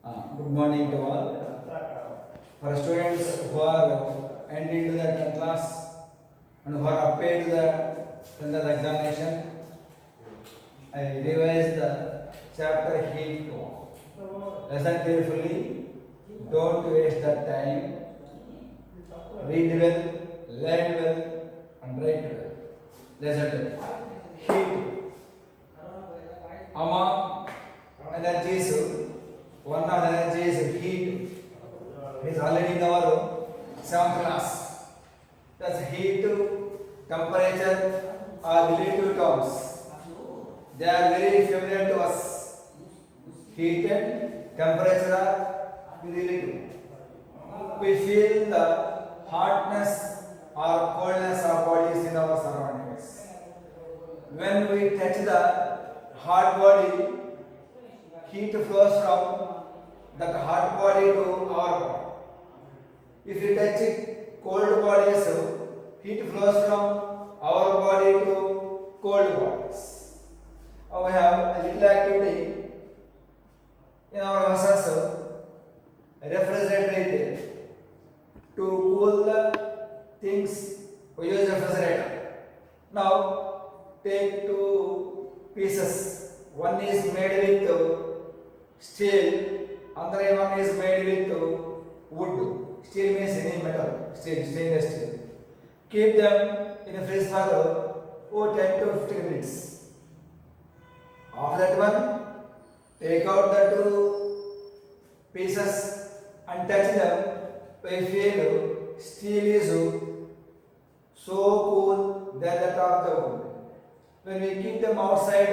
Good morning to all. For students who are entering to the 10th class and who are appeared to the 10th examination, I revised the chapter heat. Listen carefully. Don't waste the time. Read well, learn well, and write well. Listen. Heat. Among energies. One of the energy is heat. It is already in our 7th class. That's heat, temperature are relative terms. They are very familiar to us. Heat and temperature are relative. We feel the hotness or coldness of bodies in our surroundings. When we touch the hot body, heat flows from that hot body to our body. If you touch it, cold bodies, heat flows from our body to cold bodies. Now we have a little activity in our houses. Refrigerator is there. To cool the things, we use refrigerator. Now take two pieces. One is made with steel, other one is made with wood. Steel means any metal, stainless steel. Keep them in a fridge for 10 to 15 minutes. After that one, take out the two pieces and touch them. We feel steel is so cool than that of the wood. When we keep them outside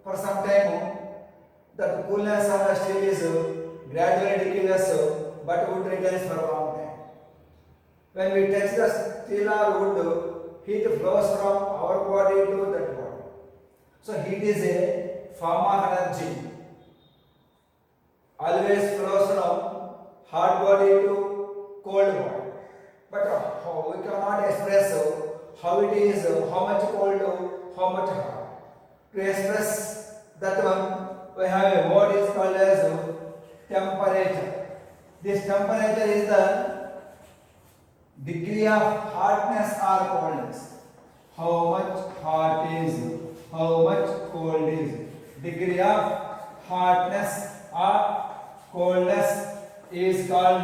for some time, the coolness of the steel is gradually decreases, but wood retains for a long time. When we touch the steel or wood, heat flows from our body to that body. So heat is a form of energy. Always flows from hot body to cold body. But we cannot express how it is, how much cold, how much hot. To express that one, we have a word is called as temperature. This temperature is the degree of hotness or coldness. How much hot is, how much cold is. Degree of hotness or coldness is called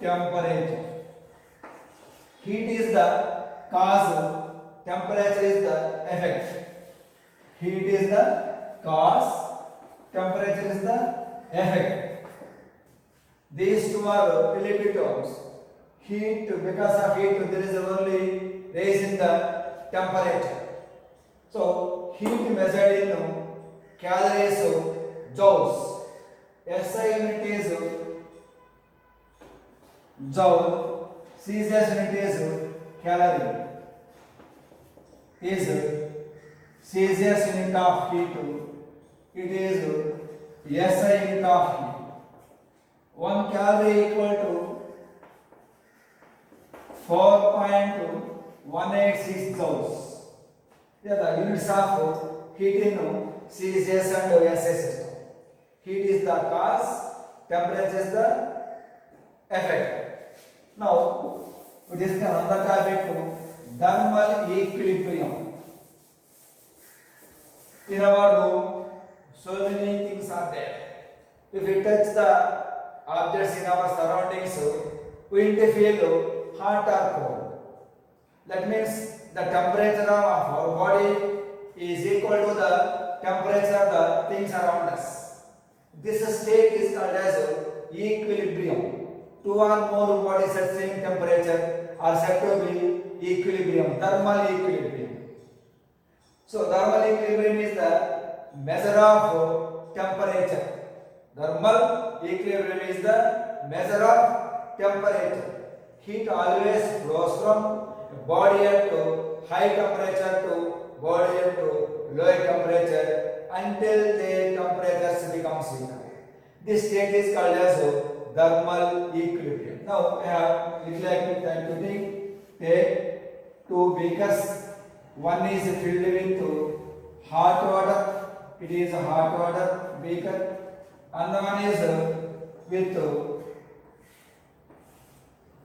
temperature. Heat is the cause, temperature is the effect. Heat is the cause, temperature is the effect. These two are relative terms. Heat, because of heat, there is only rise in the temperature. So, heat measured in calories, joules. SI unit is joule. Celsius unit is calorie. Is Celsius unit of heat. It is SI unit of heat. 1 calorie equal to 4.186 joules. They are the units of heat in Celsius and SI system. Heat is the cause, temperature is the effect. Now, we discuss another topic, thermal equilibrium. In our room, so many things are there. If we touch the objects in our surroundings, we will feel hot or cold. That means the temperature of our body is equal to the temperature of the things around us. This state is called as equilibrium. Two or more bodies at same temperature are said to be equilibrium, thermal equilibrium. So thermal equilibrium is the measure of temperature. Thermal equilibrium is the measure of temperature. Heat always flows from body at high temperature to body at low temperature until the temperatures become equal. This state is called as thermal equilibrium. Now I have little activity. Take two beakers. One is filled with hot water. It is a hot water beaker. and the one is with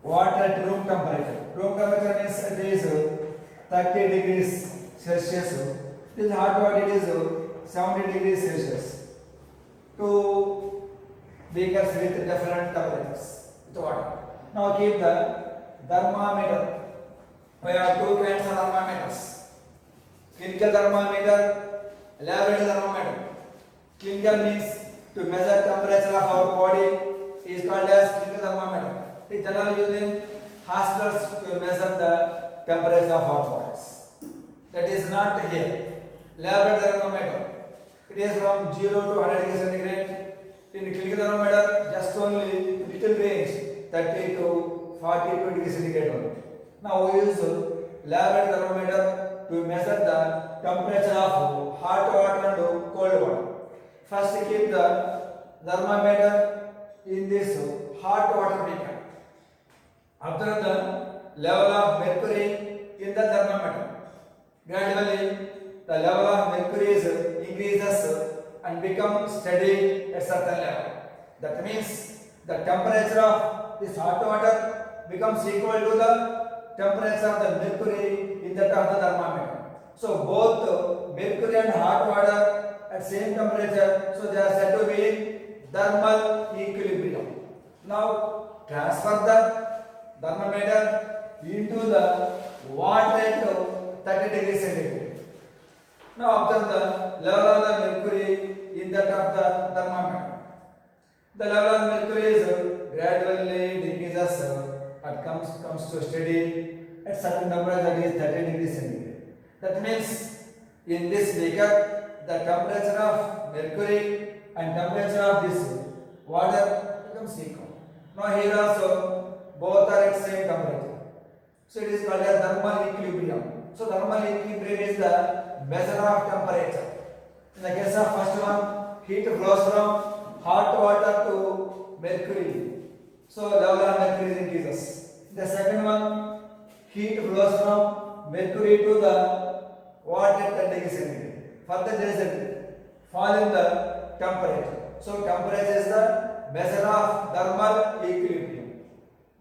water at room temperature. Room temperature means it is 30 degrees Celsius. This hot water it is 70 degrees Celsius. Two beakers with different temperatures with water. Now keep the thermometer. We have two kinds of thermometers. Clinical thermometer, laboratory thermometer. Clinical means to measure temperature of our body is called as clinical thermometer. It is generally used in hospitals to measure the temperature of our bodies. That is not here. Laboratory thermometer. It is from 0 to 100 degrees centigrade. In clinical thermometer, just only little range, 30 to 42 degrees centigrade only. Now we use laboratory thermometer to measure the temperature of hot water and cold water. First keep the thermometer in this hot water beaker. Observe the level of mercury in the thermometer. Gradually the level of mercury increases and becomes steady at certain level. That means the temperature of this hot water becomes equal to the temperature of the mercury in that of the thermometer. So both mercury and hot water at same temperature, so they are said to be thermal equilibrium. Now transfer the thermometer into the water at 30 degrees centigrade. Now observe the level of the mercury in that of the thermometer. The level of mercury is gradually decreases and comes to steady at certain temperature, that is 30 degrees centigrade. That means in this beaker the temperature of mercury and temperature of this water becomes equal. Now here also both are at same temperature. So it is called as thermal equilibrium. So thermal equilibrium is the measure of temperature. In the case of first one, heat flows from hot water to mercury. So level of mercury increases. The second one, heat flows from mercury to the water at 10 degrees centigrade. Further there is a fall in the temperature. So temperature is the measure of thermal equilibrium.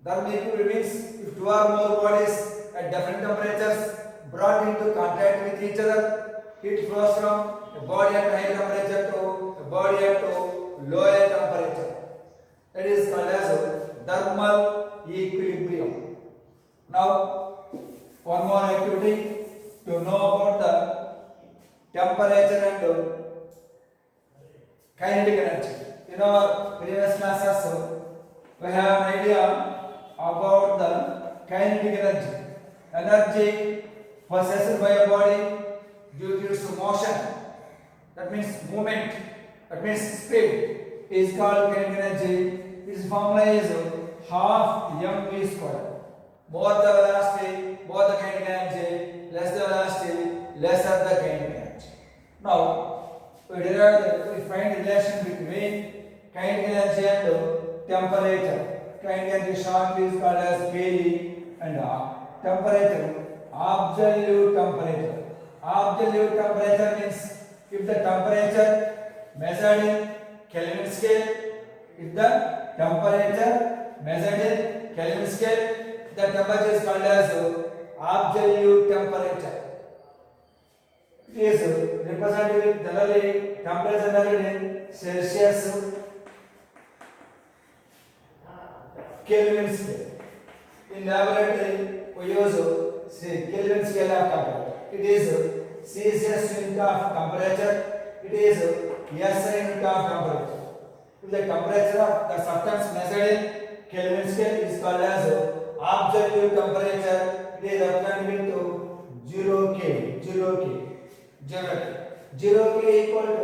Thermal equilibrium means if two or more bodies at different temperatures brought into contact with each other, heat flows from a body at high temperature to a body at lower temperature. That is called as thermal equilibrium. Now, one more activity to know about the temperature and kinetic energy. In our previous classes, we have an idea about the kinetic energy. Energy possessed by a body due to its motion, that means movement, that means speed, is called kinetic energy. Its formula is half mv square. More the velocity, more the kinetic energy, less the velocity, lesser the kinetic energy. Now, we find relation between kinetic energy and temperature. Kinetic energy shortly is called as KE, and temperature, absolute temperature. Absolute temperature means if the temperature measured in Kelvin scale, if the temperature measured in Kelvin scale, the temperature is called as absolute temperature. It is represented with generally temperature measured in Celsius, Kelvin scale. In laboratory, we use Kelvin scale of temperature. It is Celsius unit of temperature. It is SI unit of temperature. If the temperature of the substance measured in Kelvin scale is called as absolute temperature, it is represented with 0 K. 0 K equal to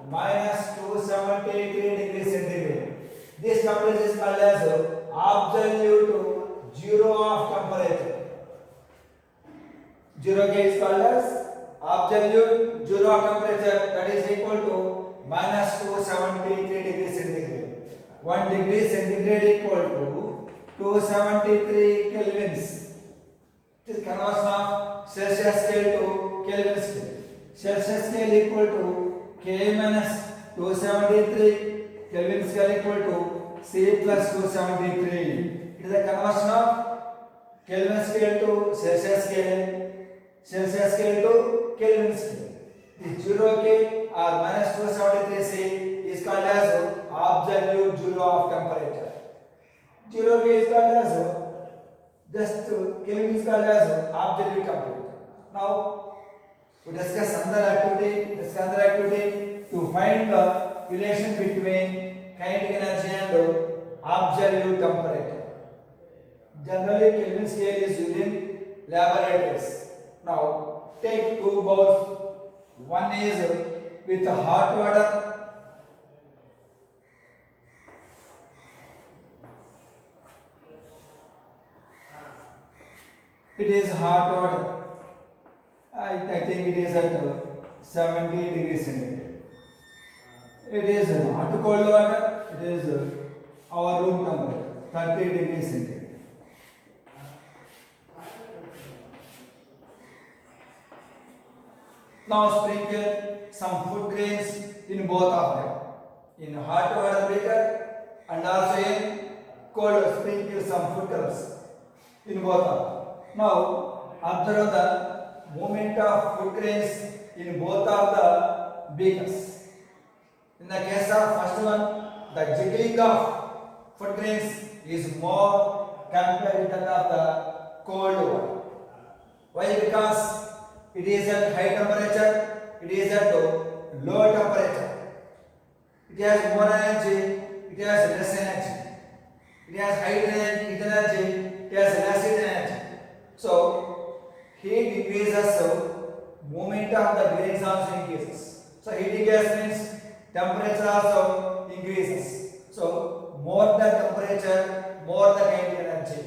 minus 273 degrees centigrade. This temperature is called as absolute zero of temperature. 0 K is called as absolute zero of temperature, that is equal to minus 273 degrees centigrade. 1 degree centigrade equal to 273 kelvins. It is conversion of Celsius scale to Kelvin scale. Celsius scale equal to K minus 273 Kelvin scale equal to C plus 273. It is a conversion of Kelvin scale to Celsius scale, Celsius scale to Kelvin scale. The 0 K or minus 273 C is called as absolute joule of temperature. 0 K is called as just Kelvin is called as absolute temperature. Now we discuss another activity to find the relation between kinetic energy and absolute temperature. Generally, Kelvin scale is used in laboratories. Now, take two bowls. One is with hot water. It is hot water. I think it is at 70 degrees centigrade. It is not cold water. It is our room temperature, 30 degrees centigrade. Now sprinkle some food grains in both of them. In hot water beaker and also in cold, sprinkle some food crumbs in both of them. Now observe the movement of food grains in both of the beakers. In the case of first one, the jiggling of food grains is more compared to that of the cold water. Why? Because it is at high temperature, it is at low temperature. It has more energy, it has less energy. It has high energy, it has less energy. So, heat increases, so movement of the grains also increases. So, heating gas means temperature also increases. So, more the temperature, more the kinetic energy.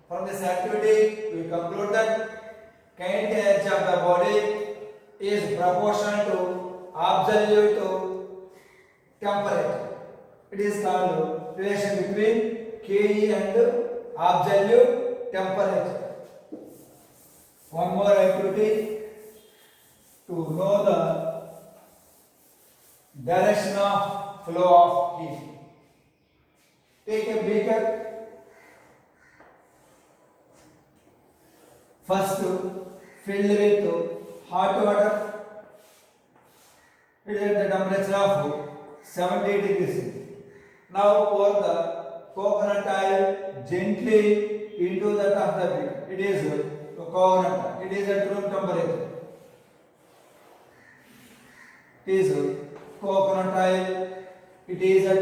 From this activity, we conclude that kinetic energy of the body is proportional to absolute temperature. It is called relation between Ke and absolute temperature. One more activity to know the direction of flow of heat. Take a beaker. First, filled with hot water. It is at the temperature of 70 degrees. Now pour the coconut oil gently into that of the beaker. It is coconut oil. It is at room temperature. It is coconut oil. It is at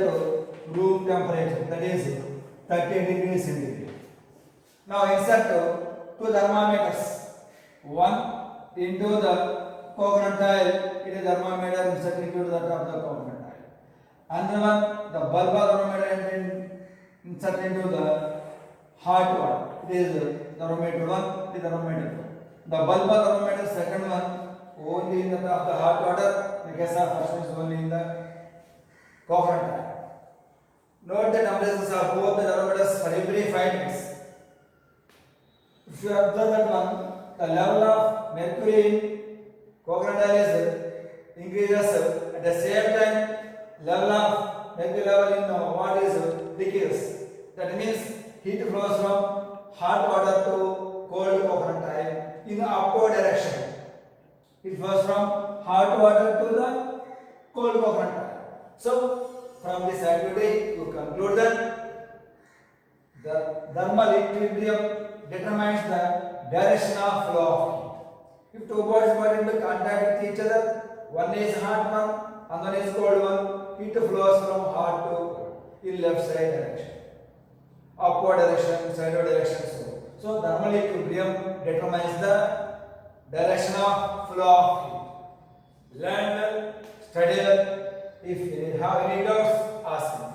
room temperature. That is 30 degrees centigrade. Now insert two thermometers. One into the coconut oil, it is thermometer insert into the top of the coconut oil. Another one, the bulb thermometer insert into the hot water. It is thermometer 1, it is thermometer 2. The bulb thermometer second one only in the top of the hot water. The case of first is only in the coconut oil. Note the temperatures of both the thermometers for every 5 minutes. If you observe that one, the level of mercury in coconut oil is increases. At the same time, level of mercury level in water is decreases. That means heat flows from hot water to cold coconut oil in upward direction. It flows from hot water to the cold coconut oil. So, from this activity, you conclude that the thermal equilibrium determines the direction of flow of heat. If two bodies were into contact with each other, one is hot one and one is cold one, heat flows from hot to cold in left side direction, upward direction, sideward direction. So thermal equilibrium determines the direction of flow of heat. Learn well, study well. If you have any doubts, ask me.